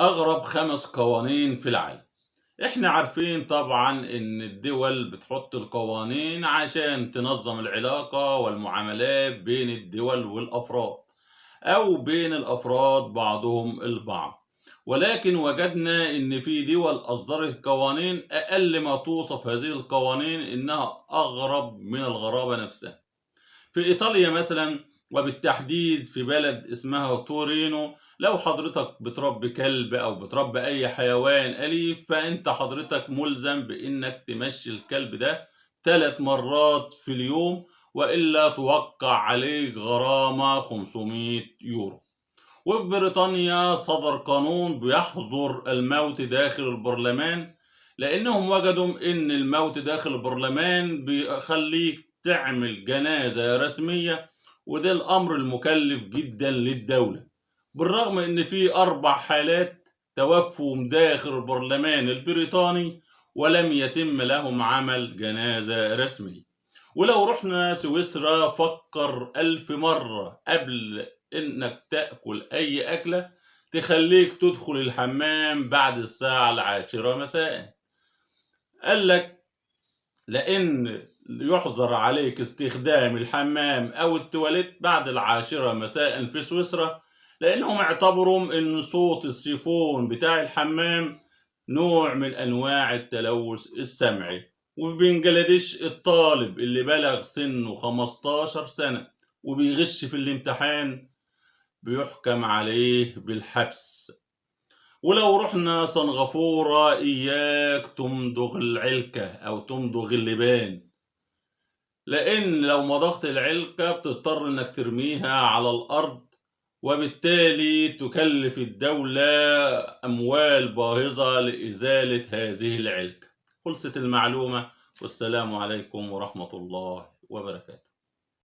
أغرب 5 قوانين في العالم. إحنا عارفين طبعًا إن الدول بتحط القوانين عشان تنظم العلاقة والمعاملات بين الدول والأفراد، أو بين الأفراد بعضهم البعض. ولكن وجدنا إن في دول أصدرت قوانين أقل ما توصف هذه القوانين إنها أغرب من الغرابة نفسها. في إيطاليا مثلًا، وبالتحديد في بلد اسمها تورينو، لو حضرتك بتربي كلب أو بتربي أي حيوان أليف، فأنت حضرتك ملزم بإنك تمشي الكلب ده 3 مرات في اليوم، وإلا توقع عليك غرامة 500€. وفي بريطانيا صدر قانون بيحظر الموت داخل البرلمان، لأنهم وجدوا إن الموت داخل البرلمان بيخليك تعمل جنازة رسمية، وده الأمر المكلف جدا للدولة، بالرغم إن في 4 حالات توفوا داخل البرلمان البريطاني ولم يتم لهم عمل جنازة رسمية. ولو رحنا سويسرا، فكر 1000 مرة قبل إنك تأكل أي أكلة تخليك تدخل الحمام بعد الساعة 10 مساء. قال لك لأن يحظر عليك استخدام الحمام أو التواليت بعد 10 مساء في سويسرا، لأنهم اعتبروا إن صوت السيفون بتاع الحمام نوع من أنواع التلوث السمعي. وفي بنجلاديش، الطالب اللي بلغ سنه 15 سنة وبيغش في الامتحان بيحكم عليه بالحبس. ولو رحنا سنغافورة، إياك تمضغ العلكة أو تمضغ اللبان، لأن لو مضغت العلكة بتضطر إنك ترميها على الأرض، وبالتالي تكلف الدولة أموال باهظة لإزالة هذه العلكة. خلصت المعلومة، والسلام عليكم ورحمة الله وبركاته.